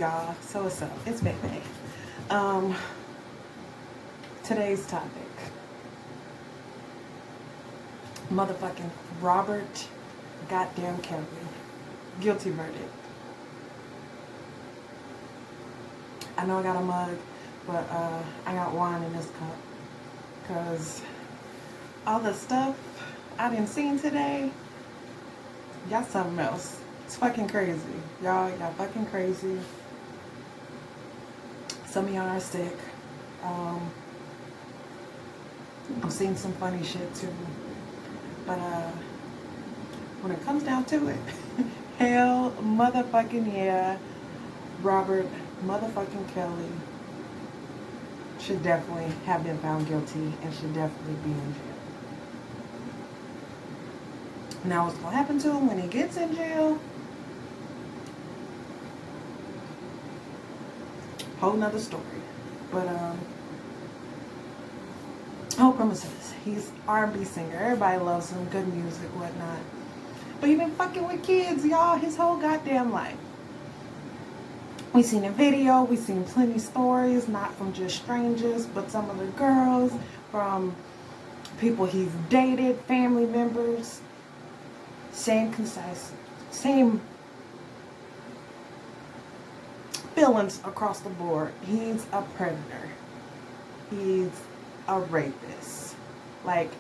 y'all. So what's up? It's Baby. Today's topic. Motherfucking Robert goddamn Kelly. Guilty verdict. I know I got a mug, but I got wine in this cup. Cause all the stuff I didn't see today, y'all something else. It's fucking crazy. Y'all fucking crazy. Some of y'all are sick. I'm seeing some funny shit too. But when it comes down to it, hell motherfucking yeah, Robert motherfucking Kelly should definitely have been found guilty and should definitely be in jail. Now what's gonna happen to him when he gets in jail? Whole nother story. But whole premise is he's R&B singer. Everybody loves him, good music, whatnot. But he been fucking with kids, y'all, his whole goddamn life. We seen a video, we seen plenty stories, not from just strangers, but some of the girls, from people he's dated, family members. Same feelings across the board. He's a predator. He's a rapist. Like,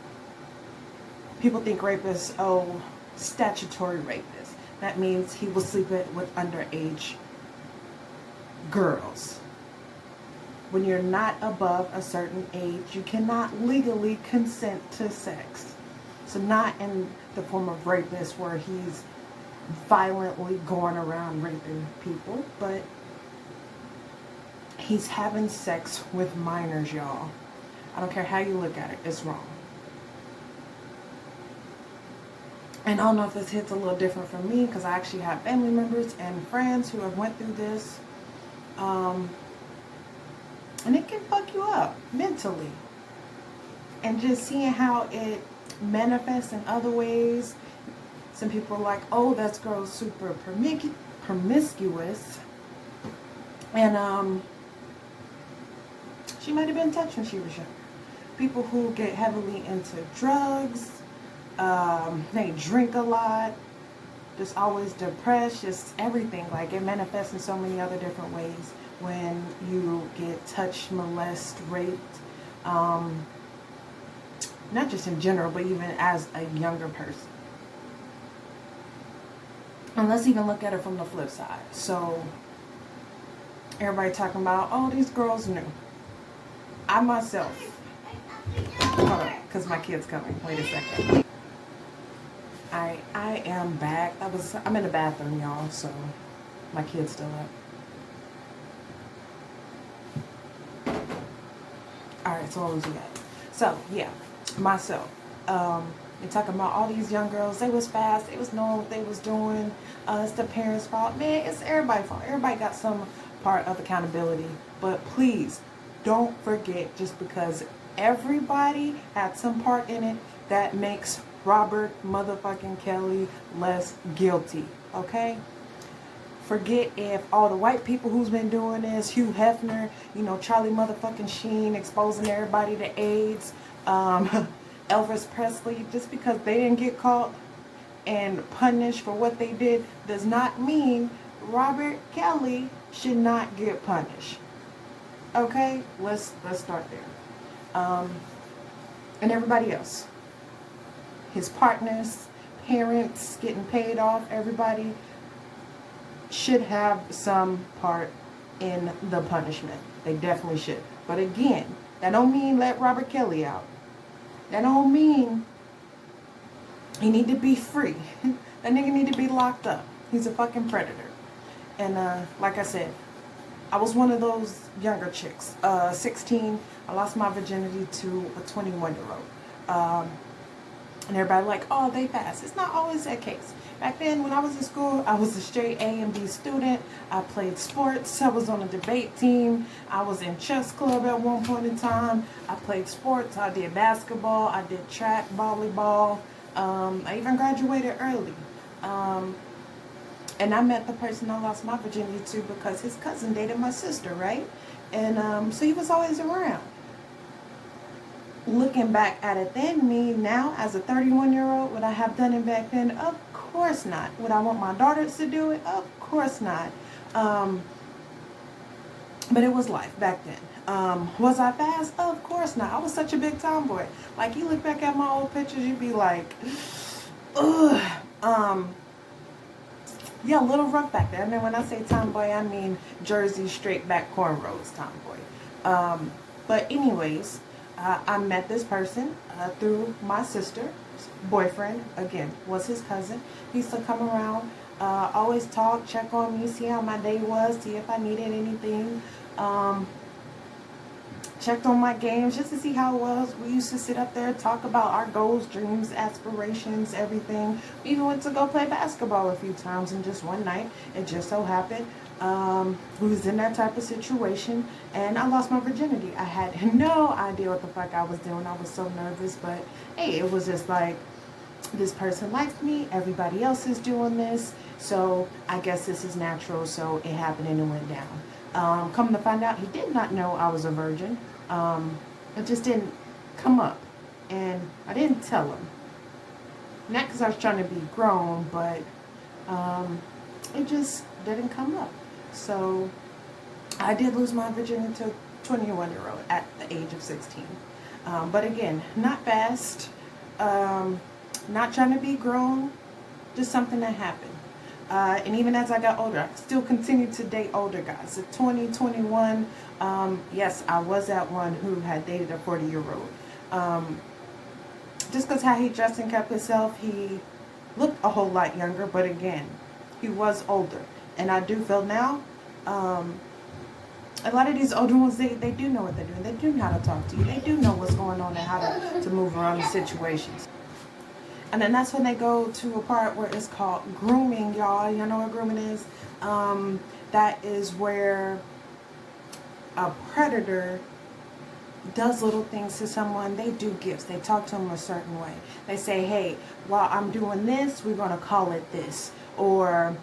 people think rapists, oh, statutory rapist. That means he was sleeping with underage girls. When you're not above a certain age, you cannot legally consent to sex. So not in the form of rapist where he's violently going around raping people, but he's having sex with minors, y'all. I don't care how you look at it, it's wrong. And I don't know if this hits a little different for me because I actually have family members and friends who have went through this. And it can fuck you up mentally. And just seeing how it manifests in other ways. Some people are like, oh, that girl's super promiscuous. And she might have been touched when she was younger. People who get heavily into drugs, they drink a lot, just always depressed, just everything. Like, it manifests in so many other different ways when you get touched, molested, raped. Not just in general, but even as a younger person. And let's even look at it from the flip side. So, everybody talking about, oh, these girls knew. I myself, hold on, because my kid's coming. Wait a second. I am back. I'm in the bathroom, y'all, so my kid's still up. Alright, so what was we got? So, yeah, myself. You're talking about all these young girls, they was fast, they was knowing what they was doing. It's the parents' fault. Man, it's everybody's fault. Everybody got some part of accountability. But please, don't forget, just because everybody had some part in it, that makes Robert motherfucking Kelly less guilty. Okay? Forget if all the white people who's been doing this, Hugh Hefner, Charlie motherfucking Sheen exposing everybody to AIDS, Elvis Presley, just because they didn't get caught and punished for what they did does not mean Robert Kelly should not get punished. Okay, let's start there. And everybody else, his partners, parents, getting paid off, everybody should have some part in the punishment. They definitely should. But again, that don't mean let Robert Kelly out. That don't mean he need to be free. That nigga need to be locked up. He's a fucking predator. And like I said, I was one of those younger chicks. 16, I lost my virginity to a 21-year-old. And everybody like, oh, they fast. It's not always that case. Back then, when I was in school, I was a straight A and B student. I played sports. I was on a debate team. I was in chess club at one point in time. I played sports. I did basketball. I did track, volleyball. I even graduated early. And I met the person I lost my virginity to because his cousin dated my sister, right? And so he was always around. Looking back at it then, me now as a 31-year-old, would I have done it back then? Of course not. Would I want my daughters to do it? Of course not. But it was life back then. Was I fast? Of course not. I was such a big tomboy. Like, you look back at my old pictures, you'd be like, ugh. Yeah, a little rough back there. I mean, when I say tomboy, I mean Jersey straight back cornrows tomboy. But anyways, I met this person through my sister's boyfriend. Again, was his cousin. He used to come around, always talk, check on me, see how my day was, see if I needed anything. Checked on my games just to see how it was. We used to sit up there, talk about our goals, dreams, aspirations, everything. We even went to go play basketball a few times, and just one night, it just so happened, we was in that type of situation, and I lost my virginity. I had no idea what the fuck I was doing. I was so nervous, but hey, it was just like, this person likes me, everybody else is doing this, so I guess this is natural, so it happened and it went down. Come to find out, he did not know I was a virgin. It just didn't come up, and I didn't tell him. Not because I was trying to be grown, but it just didn't come up. So I did lose my virginity to a 21-year-old at the age of 16. But again, not fast, not trying to be grown, just something that happened. And even as I got older, I still continued to date older guys. At 20, 21, yes, I was that one who had dated a 40-year-old. Just because how he dressed and kept himself, he looked a whole lot younger, but again, he was older. And I do feel now, a lot of these older ones, they do know what they're doing. They do know how to talk to you. They do know what's going on and how to move around the situations. And then that's when they go to a part where it's called grooming, y'all. You know what grooming is? That is where a predator does little things to someone. They do gifts. They talk to them a certain way. They say, hey, while I'm doing this, we're going to call it this. Or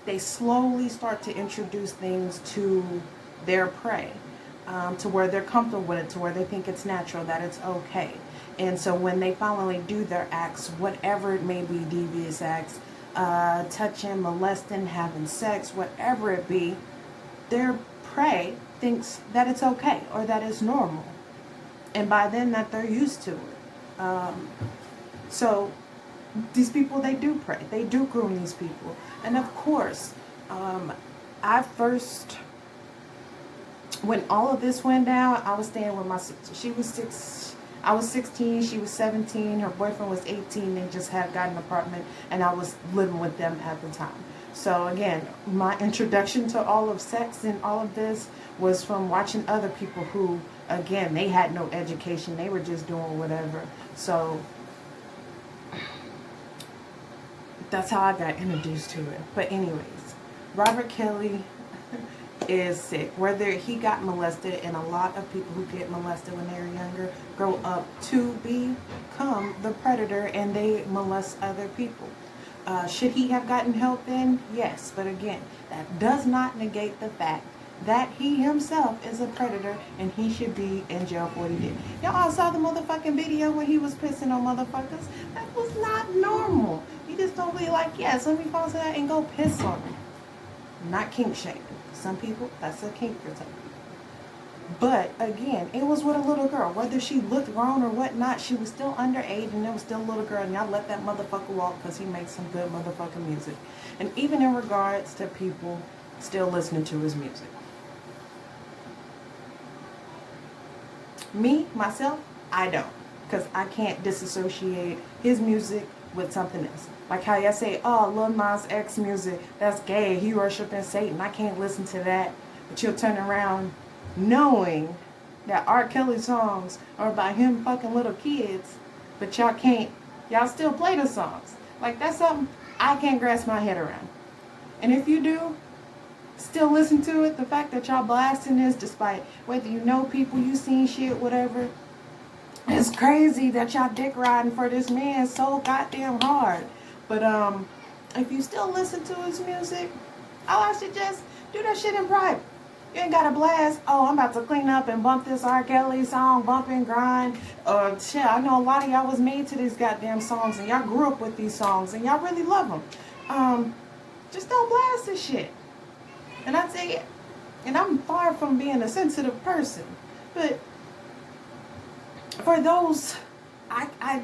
they slowly start to introduce things to their prey, to where they're comfortable with it, to where they think it's natural, that it's okay. And so when they finally do their acts, whatever it may be, devious acts, touching, molesting, having sex, whatever it be, their prey thinks that it's okay or that it's normal. And by then that they're used to it. So these people, they do prey. They do groom these people. And of course, I first, when all of this went down, I was staying with my sister. I was 16, she was 17, her boyfriend was 18, they just had gotten an apartment, and I was living with them at the time. So again, my introduction to all of sex and all of this was from watching other people who, again, they had no education, they were just doing whatever. So that's how I got introduced to it. But anyways, R.Kelly is sick. Whether he got molested, and a lot of people who get molested when they're younger grow up to become the predator, and they molest other people. Should he have gotten help then? Yes. But again, that does not negate the fact that he himself is a predator, and he should be in jail for what he did. Y'all all saw the motherfucking video when he was pissing on motherfuckers. That was not normal. You just don't be like, yes, let me fall to that and go piss on him. Not kink shaming. Some people, that's a kink for some people. But again, it was with a little girl. Whether she looked grown or whatnot, she was still underage, and it was still a little girl. And y'all let that motherfucker walk because he makes some good motherfucking music. And even in regards to people still listening to his music. Me, myself, I don't. Because I can't disassociate his music with something else. Like how y'all say, oh, Lil Nas X music, that's gay, he worshiping Satan, I can't listen to that. But you'll turn around knowing that R.Kelly songs are about him fucking little kids, but y'all still play the songs. Like, that's something I can't grasp my head around. And if you do, still listen to it, the fact that y'all blasting this, despite whether you know people, you seen shit, whatever, it's crazy that y'all dick riding for this man so goddamn hard. But if you still listen to his music, I suggest do that shit in private. You ain't got to blast, oh, I'm about to clean up and bump this R.Kelly song, bump and grind. Shit, I know a lot of y'all was made to these goddamn songs, and y'all grew up with these songs, and y'all really love them. Just don't blast this shit. And I tell you, and I'm far from being a sensitive person, but for those, I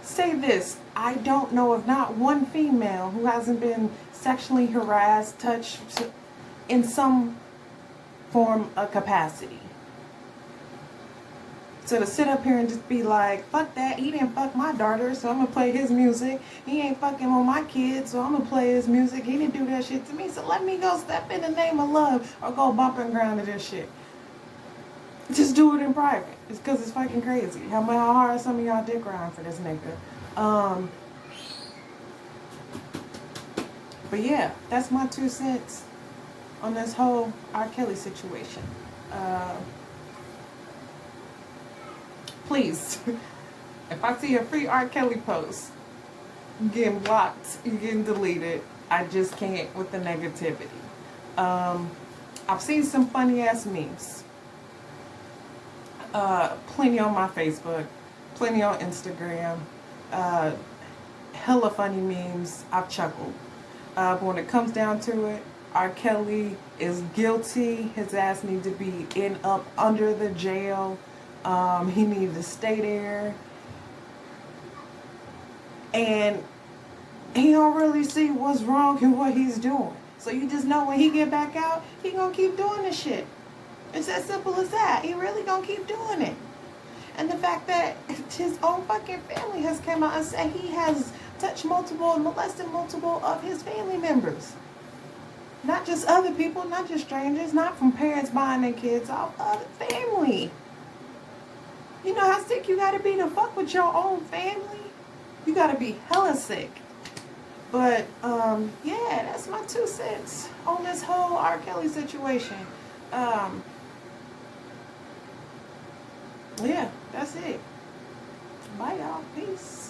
say this, I don't know of not one female who hasn't been sexually harassed, touched in some form of capacity. So to sit up here and just be like, fuck that, he didn't fuck my daughter, so I'm gonna play his music. He ain't fucking with my kids, so I'm gonna play his music. He didn't do that shit to me, so let me go step in the name of love or go bump and grind to this shit. Just do it in private. It's because it's fucking crazy. How hard some of y'all dick grind for this nigga. But yeah, that's my 2 cents on this whole R. Kelly situation. Please, if I see a free R. Kelly post, you getting blocked, you getting deleted. I just can't with the negativity. I've seen some funny ass memes. Plenty on my Facebook, plenty on Instagram. Hella funny memes. I've chuckled. But when it comes down to it, R. Kelly is guilty. His ass needs to be up under the jail. He needs to stay there. And he don't really see what's wrong in what he's doing. So you just know when he get back out, he gonna keep doing this shit. It's as simple as that. He really gonna keep doing it. And the fact that his own fucking family has come out and said he has touched multiple and molested multiple of his family members. Not just other people, not just strangers, not from parents buying their kids off, other family. You know how sick you gotta be to fuck with your own family? You gotta be hella sick. But, yeah, that's my 2 cents on this whole R. Kelly situation. Yeah, that's it. Bye, y'all. Peace.